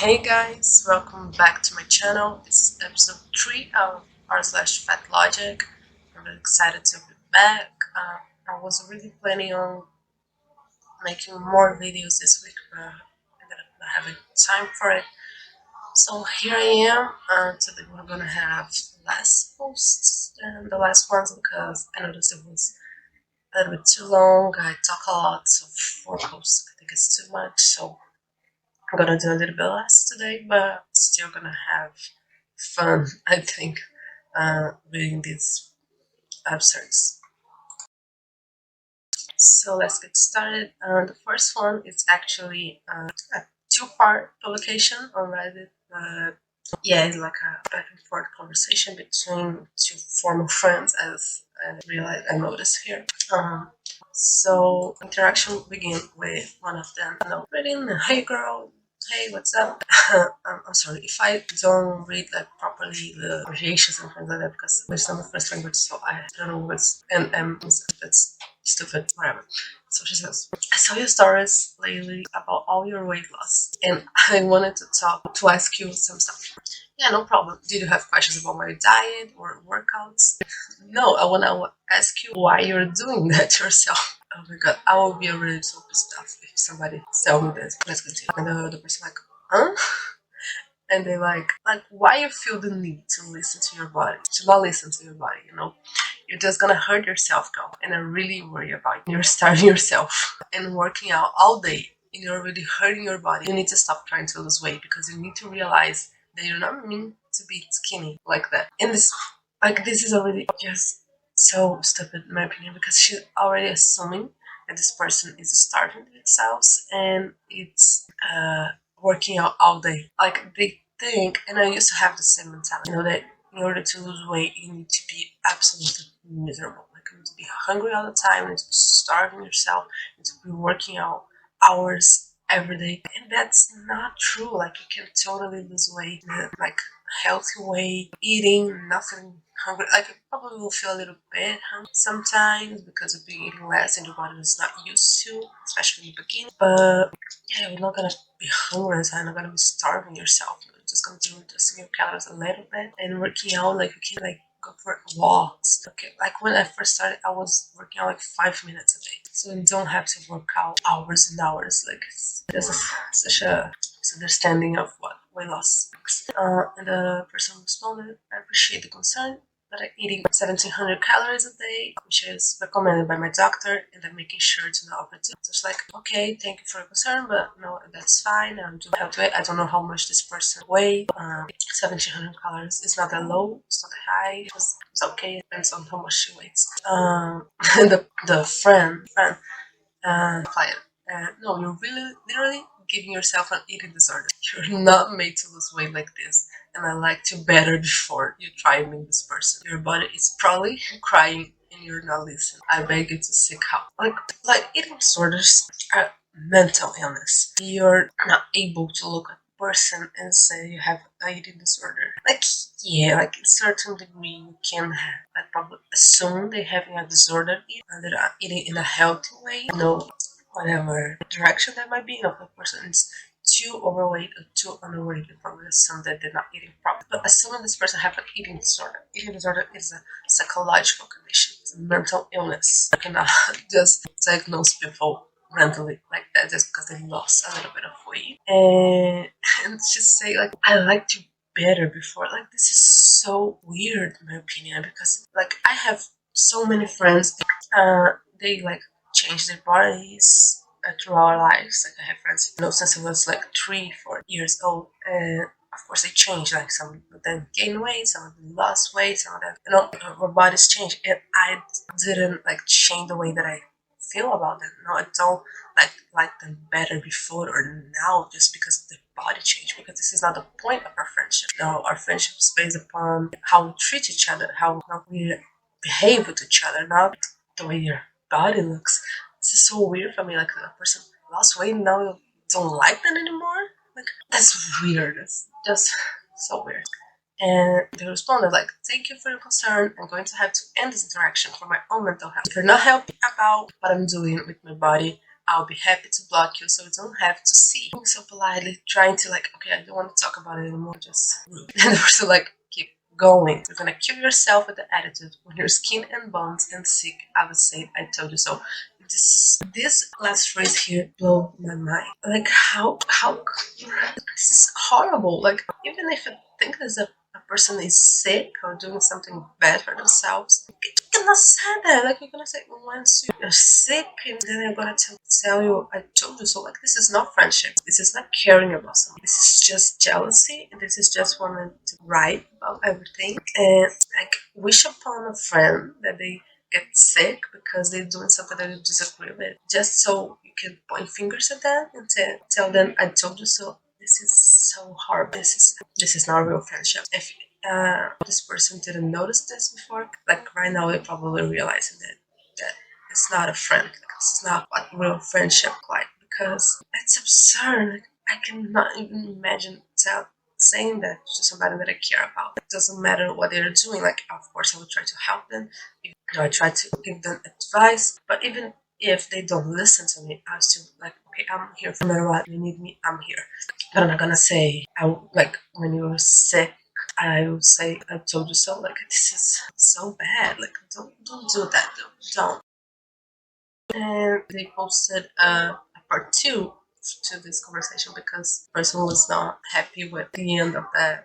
Hey guys, welcome back to my channel. This is episode 3 of r/Fatlogic. I'm really excited to be back. I was really planning on making more videos this week, but I ended up not having time for it. So here I am. Today we're gonna have less posts than the last ones because I noticed it was a little bit too long. I talk a lot, so 4 posts I think it's too much. So I'm gonna do a little bit less today, but still gonna have fun, I think, reading these absurds. So let's get started. The first one is actually a two-part publication on Reddit. Yeah, it's like a back and forth conversation between two former friends, as I noticed here. So interaction begin with one of them, reading, "Hey girl, hey, what's up?" I'm sorry if I don't read like properly the abbreviations and things like that because it's not my first language, so I don't know what's that's stupid, whatever. So she says, "I saw your stories lately about all your weight loss, and I wanted to ask you some stuff." "Yeah, no problem. Did you have questions about my diet or workouts?" "No, I want to ask you why you're doing that yourself." Oh my god, I will be really so pissed off if somebody tell me this. Let's continue. And the other person like, "Huh?" And they like, why you feel the need to listen to your body, to not listen to your body, You're just gonna hurt yourself, girl. And I really worry about you. You're starving yourself and working out all day and you're already hurting your body. You need to stop trying to lose weight because you need to realize that you're not meant to be skinny like that. And this is already just so stupid in my opinion because she's already assuming that this person is starving themselves and it's working out all day. Like they think, and I used to have the same mentality, that in order to lose weight, you need to be absolutely miserable. Like you need to be hungry all the time, you need to be starving yourself, you need to be working out hours every day. And that's not true. Like you can totally lose weight in a healthy way, eating nothing hungry. Like you probably will feel a little bit hungry sometimes because of being eating less and your body is not used to, especially in the beginning. But yeah, you're not gonna be hungry all the time, you're not gonna be starving yourself. You're just gonna be reducing your calories a little bit and working out. Like you can go for walks. Okay, like when I first started, I was working out like 5 minutes a day, so you don't have to work out hours and hours. Like there's such a misunderstanding of what weight loss is. And the person responded, "I appreciate the concern, but I'm eating 1700 calories a day, which is recommended by my doctor, and I'm making sure to not overdo." So it's like, okay, thank you for your concern, but no, that's fine. I'm doing healthy weight. I don't know how much this person weighs. 1700 calories is not that low, it's not that high. It's okay. It depends on how much she weighs. And the friend replied, "No, you're really literally giving yourself an eating disorder. You're not made to lose weight like this, and I like to better before you try being this person. Your body is probably crying and you're not listening. I beg you to seek help." Like eating disorders are mental illness. You're not able to look at a person and say you have an eating disorder. Like yeah, like in certain degree you can probably assume they're having a disorder and they're not eating in a healthy way. Whatever direction that might be. If a person is too overweight or too underweight, you probably assume that they're not eating properly. But assuming this person has an eating disorder. Eating disorder is a psychological condition. It's a mental illness. You cannot just diagnose people randomly like that just because they lost a little bit of weight. And just say like, "I like to better before." Like this is so weird in my opinion because like I have so many friends. They change their bodies through our lives. Like I have friends, since I was like 3, 4 years old, and of course they change. Like some of them gain weight, some of them lost weight, some of them, our bodies change. And I didn't change the way that I feel about them. No, I don't like them better before or now just because the body changed. Because this is not the point of our friendship. No, our friendship is based upon how we treat each other, how we behave with each other, not the way your body looks. This is so weird for me. Like a person lost weight and now you don't like them anymore. Like that's weird. That's just so weird. And they responded like, "Thank you for your concern. I'm going to have to end this interaction for my own mental health. If you're not happy about what I'm doing with my body, I'll be happy to block you so you don't have to see. So politely trying to like, okay, I don't want to talk about it anymore, just rude. And the person like, keep going. You're gonna kill yourself with the attitude when your skin and bones and sick. I would say I told you so. This last phrase here blew my mind. Like how this is horrible. Like even if you think there's a person is sick or doing something bad for themselves, you cannot say that. Like you're gonna say once you're sick and then you're gonna tell you I told you so. Like this is not friendship. This is not caring about someone. This is just jealousy and this is just wanting to write about everything and like wish upon a friend that they get sick because they're doing something that you disagree with, just so you can point fingers at them and tell them I told you so. This is so hard. This is not real friendship. If this person didn't notice this before, like right now they're probably realizing that it's not a friend. Like, this is not what real friendship like because it's absurd. Like, I cannot even imagine saying that to somebody that I care about. It doesn't matter what they're doing. Like, of course, I would try to help them. I try to give them advice, but even if they don't listen to me, I still like, okay, I'm here. No matter what you need me, I'm here. But I'm not gonna say, like when you're sick, I will say I told you so. Like this is so bad. Like don't do that. Don't. And they posted a part 2 to this conversation because the person was not happy with the end of the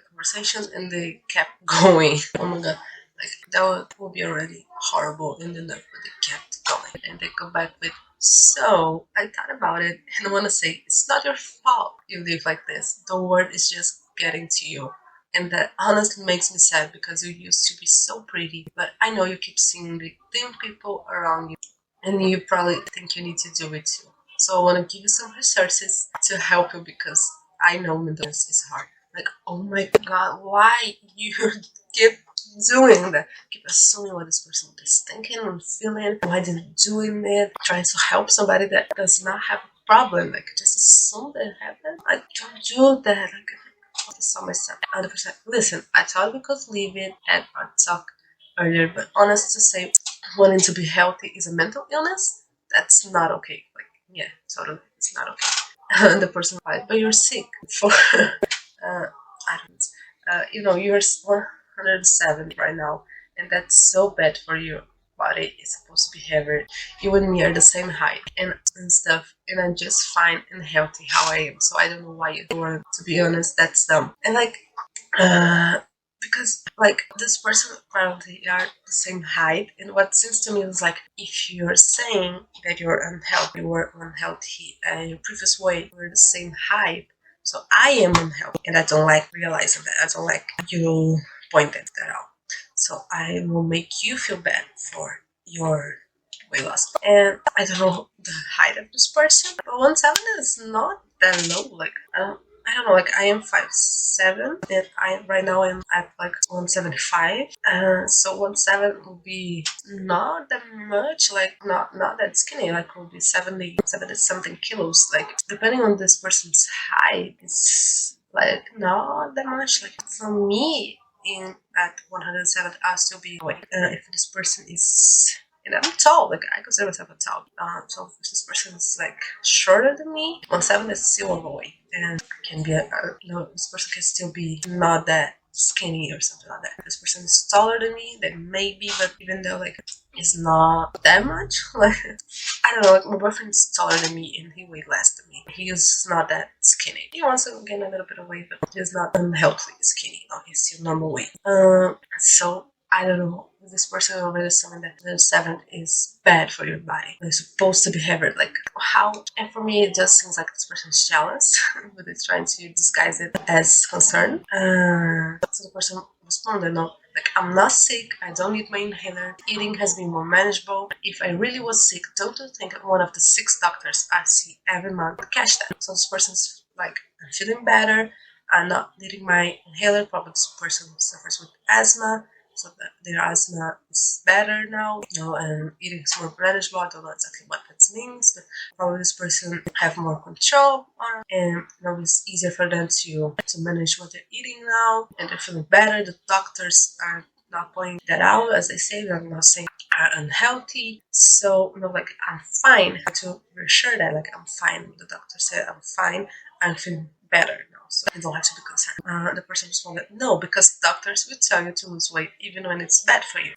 conversation and they kept going. Oh my god, like that would be already horrible and enough, but they kept going and they go back with, so I thought about it and I want to say it's not your fault you live like this. The world is just getting to you. And that honestly makes me sad because you used to be so pretty, but I know you keep seeing the thin people around you and you probably think you need to do it too. So I want to give you some resources to help you because I know mental illness is hard. Like, oh my god, why you keep doing that? Keep assuming what this person is thinking and feeling. Why didn't doing it? Trying to help somebody that does not have a problem. Like, just assume that it happened. Like, don't do that. Like, I saw myself 100%. Listen, I thought we could leave it at our talk earlier, but honest to say, wanting to be healthy is a mental illness. That's not okay. Like, yeah, totally, it's not okay. And the person replied, but you're sick for I don't you're 107 right now and that's so bad for your body. It's supposed to be heavier. You and me are the same height and stuff and I'm just fine and healthy how I am, so I don't know why you want, to be honest, that's dumb. And like because like this person apparently are the same height and what seems to me is like if you're saying that you're unhealthy, you were unhealthy in your previous way, we're the same height, so I am unhealthy and I don't like realizing that. I don't like you pointing that out, so I will make you feel bad for your weight loss. And I don't know the height of this person, but 170 is not that low. Like I don't know, like I am 5'7", and I right now I'm at like 175. So 170 will be not that much, like not that skinny, like will be 70 something kilos. Like depending on this person's height, it's like not that much. Like for me, in at 107, I'll still be awake. If this person is and I'm tall, like I consider myself a tall. So if this person is like shorter than me, 170 is still overweight, and can be this person can still be not that skinny or something like that. This person is taller than me, then maybe, but even though like it's not that much, like I don't know, like my boyfriend is taller than me and he weighs less than me. He is not that skinny. He wants to gain a little bit of weight, but he's not unhealthy skinny. No, he's still normal weight. So I don't know. This person already saying that the 7th is bad for your body. It's supposed to be heavy. Like how? And for me, it just seems like this person is jealous, but it's trying to disguise it as concern. So the person responded, "No, like I'm not sick. I don't need my inhaler. Eating has been more manageable. If I really was sick, don't you think one of the 6 doctors I see every month would catch that?" So this person's like, "I'm feeling better. I'm not needing my inhaler. Probably this person suffers with asthma." So that their asthma is better now, and eating is more manageable. I don't know exactly what that means, but probably this person have more control on, and it's easier for them to manage what they're eating now, and they're feeling better. The doctors are not pointing that out, as they say. I'm not saying are unhealthy. So, like, I'm fine. To reassure that, like, I'm fine. The doctor said I'm fine. I'm feeling better now, so you don't have to be concerned. The person responded, no, because doctors will tell you to lose weight even when it's bad for you.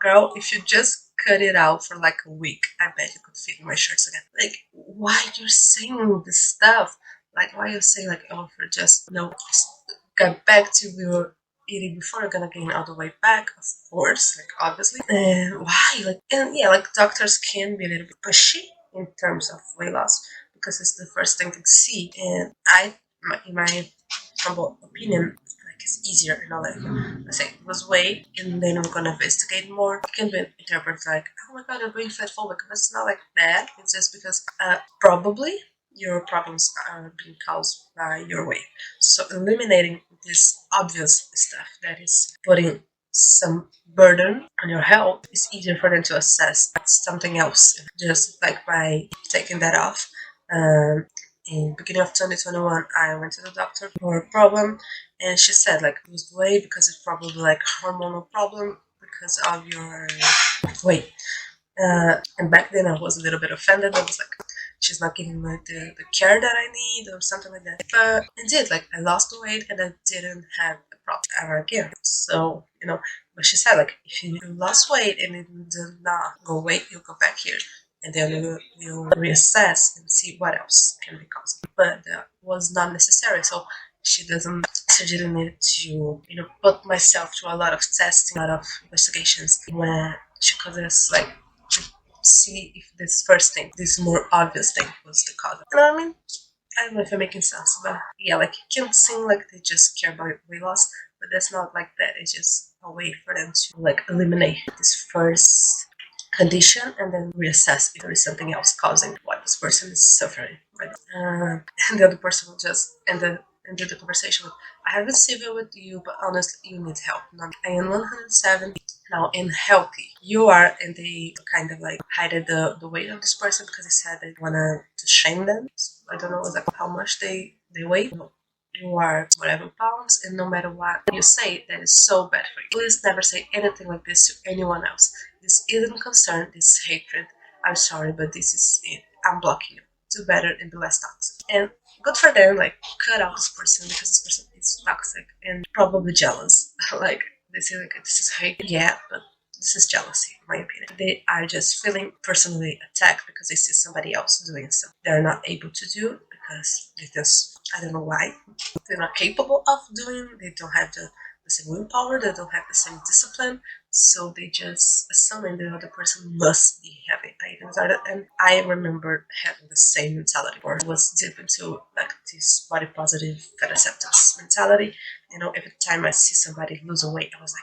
Girl, if you just cut it out for like a week, I bet you could fit in my shirts again. Like, why you're saying this stuff? Like, why you saying like, oh, for just get back to your eating before you're gonna gain all the way back? Of course, like obviously. And why? Like, and yeah, like doctors can be a little bit pushy in terms of weight loss because it's the first thing to see. And in my humble opinion, like it's easier, like let's say lose weight and then we're gonna investigate more. It can be interpreted like, oh my god, you're being fat phobic, but it's not like that. It's just because probably your problems are being caused by your weight. So eliminating this obvious stuff that is putting some burden on your health is easier for them to assess something else, just like by taking that off. In beginning of 2021, I went to the doctor for a problem, and she said like lose weight because it's probably like hormonal problem because of your weight. And back then I was a little bit offended. I was like, she's not giving me the care that I need or something like that. But indeed, like I lost the weight and I didn't have a problem ever again. So, but she said like if you lost weight and it did not go away, you'll go back here. And then we'll reassess and see what else can be caused. But that was not necessary. So she didn't need to, put myself through a lot of testing, a lot of investigations when she could just like see if this first thing, this more obvious thing was the cause. You know what I mean? I don't know if I'm making sense, but yeah, like it can seem like they just care about weight loss, but that's not like that. It's just a way for them to like eliminate this first condition and then reassess if there is something else causing what this person is suffering. Right? And the other person will just end the conversation with, I have been civil with you, but honestly, you need help. Now, I am 107 now and healthy. You are, and they kind of like hided the weight of this person because they said they wanted to shame them. So I don't know exactly how much they weigh. You are whatever pounds, and no matter what you say, that is so bad for you. Please never say anything like this to anyone else. This isn't concern, this is hatred. I'm sorry, but this is it. I'm blocking you. Do better and be less toxic. And good for them, like cut out this person because this person is toxic and probably jealous. Like they say like this is hate. Yeah, but this is jealousy, in my opinion. They are just feeling personally attacked because they see somebody else doing something they're not able to do because they just, I don't know why, they're not capable of doing. They don't have the same willpower, they don't have the same discipline, so they just assume the other person must be having eating disorder. And I remember having the same mentality, or was deep into like this body positive fat acceptance mentality. Every time I see somebody losing weight, I was like,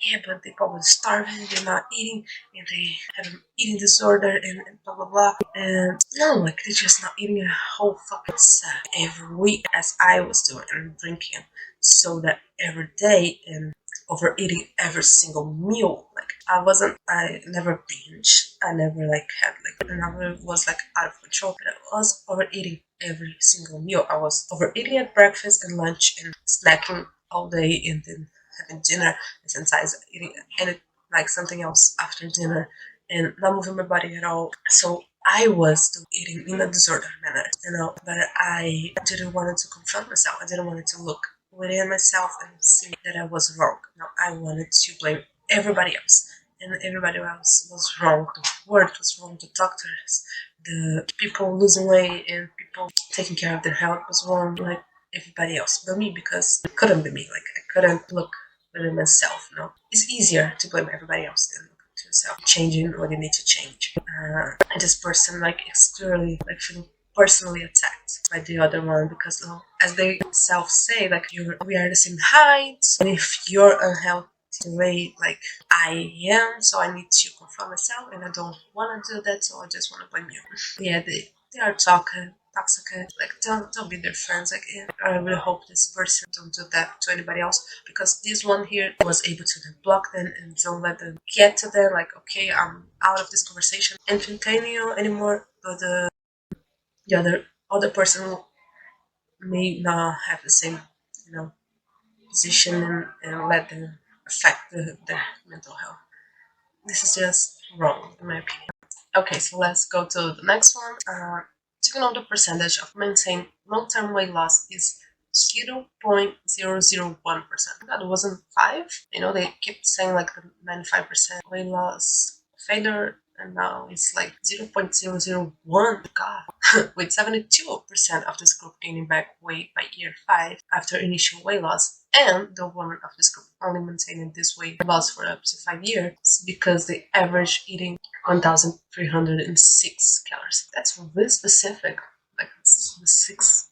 yeah, but they probably starving, they're not eating, and they have an eating disorder, and blah blah blah. And no, like they're just not eating a whole fucking set every week as I was doing, and drinking soda every day and overeating every single meal. Like I never binged. I never like had like, I never was like out of control, but I was overeating every single meal. I was overeating at breakfast and lunch and snacking all day and then having dinner and sometimes eating and like something else after dinner and not moving my body at all. So I was still eating in a disordered manner, but I didn't want to confront myself. I didn't want to look within myself and see that I was wrong. No, I wanted to blame everybody else, and everybody else was wrong. The world was wrong. The doctors, the people losing weight, and people taking care of their health was wrong. Like everybody else, but me, because it couldn't be me. Like I couldn't look within myself. It's easier to blame everybody else than look to yourself. Changing what you need to change. And this person like is clearly like feeling personally attacked by the other one because as they self say, like we are the same height, and if you're unhealthy way like I am, so I need to confront myself and I don't want to do that, so I just want to blame you. Yeah, they are talking toxic, like don't be their friends. Like I really hope this person don't do that to anybody else, because this one here was able to then block them and don't let them get to them. Like, okay, I'm out of this conversation and continue anymore, but the other person may not have the same position, and let them affect their mental health. This is just wrong, in my opinion. Okay, so let's go to the next one. To know the percentage of maintained long-term weight loss is 0.001%. That wasn't 5. You know, they kept saying like the 95% weight loss failure, and now it's like 0.001. God, with 72% of this group gaining back weight by year 5 after initial weight loss, and the women of this group only maintaining this weight loss for up to 5 years because they average eating 1,306 calories. That's really specific. Like the 6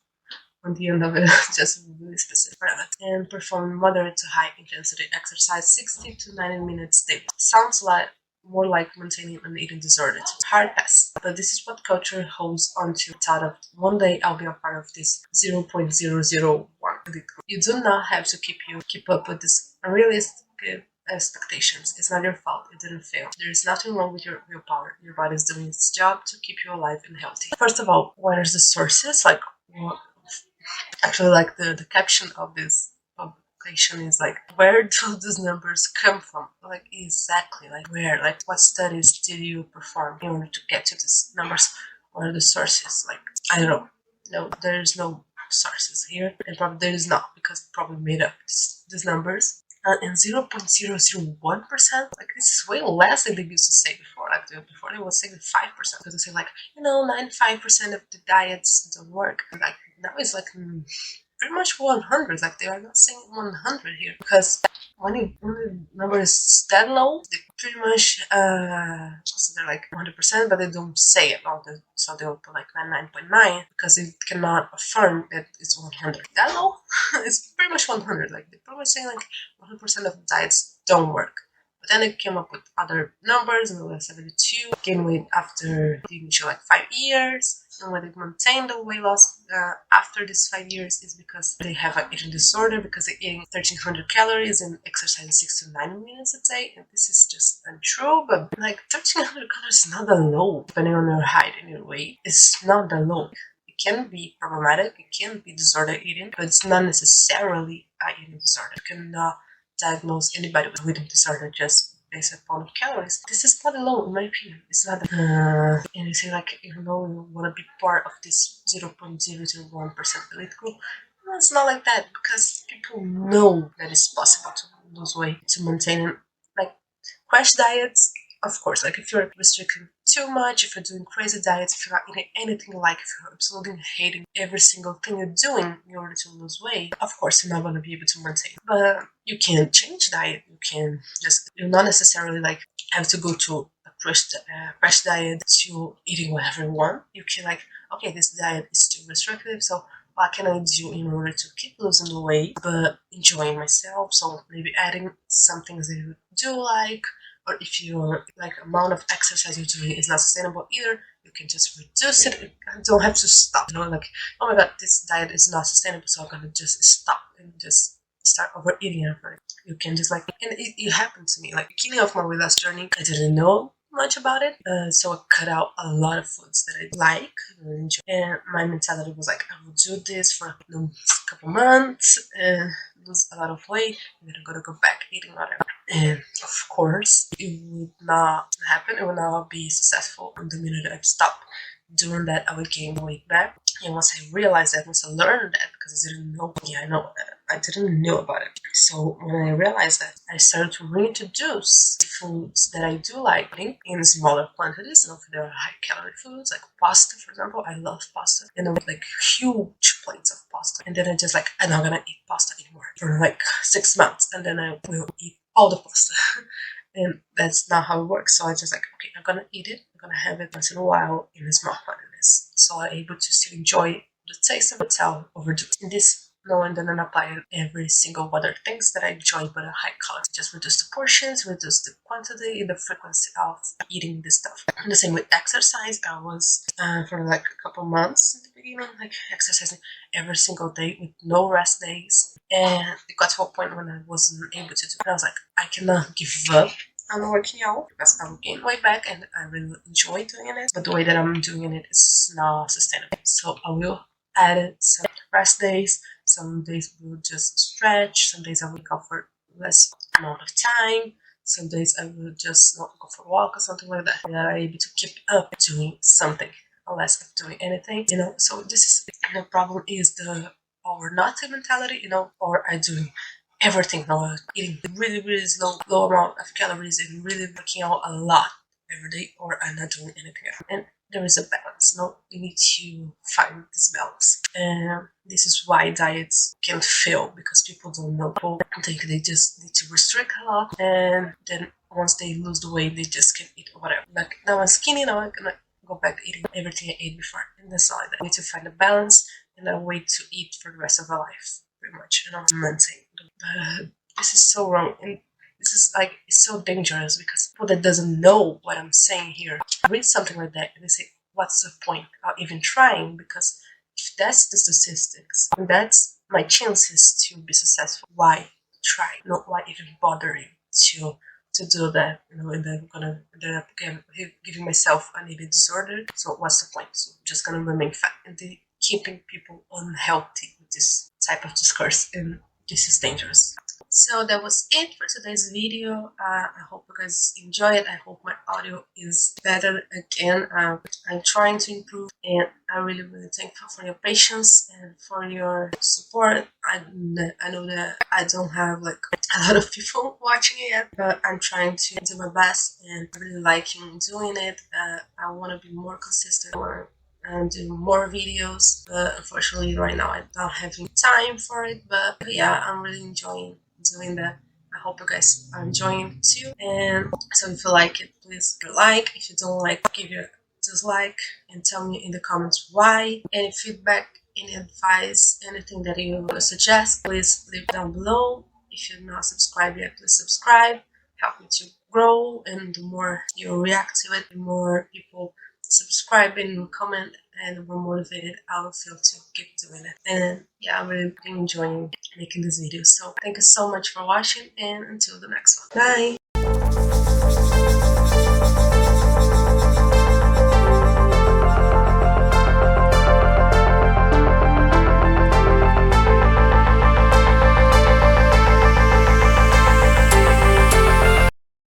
on the end of it, just really specific. And perform moderate to high intensity exercise 60 to 90 minutes daily. Sounds like more like maintaining an eating disorder. Hard pass. But this is what culture holds on to. Thought of one day I'll be a part of this 0.001. You do not have to keep up with this unrealistic expectations. It's not your fault. It didn't fail. There is nothing wrong with your willpower. Your body is doing its job to keep you alive and healthy. First of all, where's the sources? Like, what, actually, like the caption of this publication is like, where do these numbers come from? Like, exactly, like where? Like, what studies did you perform in order to get to these numbers? What are the sources? Like, I don't know. No, there's no sources here, and probably there is not, because probably made up these numbers. And 0.001%, like this is way less than they used to say before. Like before they would say 5%, because they say like, 95% of the diets don't work. Like now it's like pretty much 100. Like they are not saying 100 here, because when the number is that low, they pretty much consider like 100%, but they don't say it all. So they'll put like 99.9 because they cannot affirm that it's 100. That low is pretty much 100. Like they're pretty much saying like 100% of diets don't work. But then they came up with other numbers, and like 72 gain weight after the initial like 5 years. And when they maintain the weight loss after these 5 years is because they have an eating disorder, because they're eating 1,300 calories and exercising 6 to 9 minutes a day. And this is just untrue, but like 1,300 calories is not that low, depending on your height and your weight. It's not that low. It can be problematic, it can be disorder eating, but it's not necessarily an eating disorder. You cannot diagnose anybody with eating disorder just based upon calories. This is not alone, in my opinion. It's not. And you say like, even though you want to be part of this 0.001% elite group, no, it's not like that, because people know that it's possible to lose weight, to maintain like crash diets. Of course, like if you're restricting too much, if you're doing crazy diets, if you're not eating anything, like if you're absolutely hating every single thing you're doing in order to lose weight, of course you're not going to be able to maintain. But you can change diet. You're not necessarily like have to go to a crash diet to eating whatever you want. You can like, okay, this diet is too restrictive, so what can I do in order to keep losing the weight but enjoying myself? So maybe adding some things that you do like, or if your like amount of exercise you're doing is not sustainable either, you can just reduce it. You don't have to stop. Like, oh my god, this diet is not sustainable, so I'm gonna just stop and just start overeating everything. You can just like, and it happened to me. Like beginning of my weight loss journey, I didn't know much about it, so I cut out a lot of foods that I like and enjoy. And my mentality was like, I will do this for a couple months and lose a lot of weight, and then I'm gonna go back eating whatever. And of course, it would not happen. It would not be successful. And the minute I stopped doing that, I would gain weight back. And once I realized that, once I learned that, because I didn't know, I didn't know about it. So when I realized that, I started to reintroduce foods that I do like eating in smaller quantities. And if there are high calorie foods, like pasta, for example, I love pasta. And I would like huge plates of pasta. And then I just like, I'm not gonna eat pasta anymore for like 6 months. And then I will eat all the pasta. And that's not how it works. So I just like, okay, I'm gonna eat it. I'm gonna have it once in a while in small quantities, so I'm able to still enjoy the taste of it without overdo it. And this, knowing that I'm applying every single other things that I enjoy but a high calorie. Just reduce the portions, reduce the quantity and the frequency of eating this stuff. And the same with exercise. I was for like a couple months in the beginning, like exercising every single day with no rest days. And it got to a point when I wasn't able to do it. I was like, I cannot give up on working out because I will gain weight back and I really enjoy doing it. But the way that I'm doing it is not sustainable. So I will add some rest days. Some days we'll just stretch. Some days I will go for less amount of time. Some days I will just not go for a walk or something like that. That I'm able to keep up doing something unless of doing anything, So this is the problem is the or nothing mentality, or I doing everything, eating really, really low amount of calories and really working out a lot every day, or I'm not doing anything else. And there is a balance. You need to find this balance. And this is why diets can fail, because people don't know. People think they just need to restrict a lot, and then once they lose the weight, they just can eat whatever. Like, now I'm skinny, now I'm gonna go back eating everything I ate before. And that's not like that. You need to find a balance and a way to eat for the rest of our life, pretty much, maintain. This is so wrong, and this is like, it's so dangerous, because people that doesn't know what I'm saying here read something like that and they say, what's the point of even trying? Because if that's the statistics and that's my chances to be successful, why try? Not why even bothering to do that, and then I'm giving myself an eating disorder. So what's the point? So I'm just gonna remain fat, and keeping people unhealthy with this type of discourse, and this is dangerous. So that was it for today's video. I hope you guys enjoy it. I hope my audio is better again. I'm trying to improve, and I'm really, really thankful for your patience and for your support. I know that I don't have like a lot of people watching it yet, but I'm trying to do my best, and I'm really liking doing it. I want to be more consistent and do more videos, but unfortunately right now I'm not having time for it. But yeah, I'm really enjoying doing that. I hope you guys are enjoying it too. And so if you like it, please give a like. If you don't like, give your dislike and tell me in the comments why. Any feedback, any advice, anything that you suggest, please leave down below. If you're not subscribed yet, please subscribe. Help me to grow, and the more you react to it, the more people subscribe and comment, and the more motivated I will feel to keep doing it. And yeah, I'm really enjoying making this video. So thank you so much for watching, and until the next one. Bye!